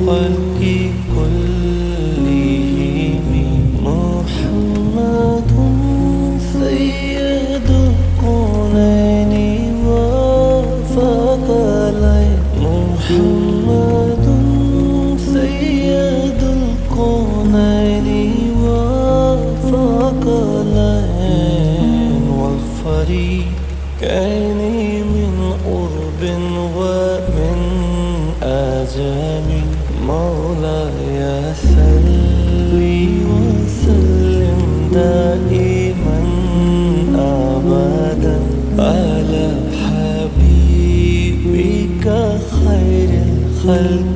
الخلق كلهم محمد سيد الكونين وثقلين محمد سيد الكونين وثقلين والفريقين من قرب ومن أجل مولاي صلي وسلم دائما أبدا على حبيبك خير الخلق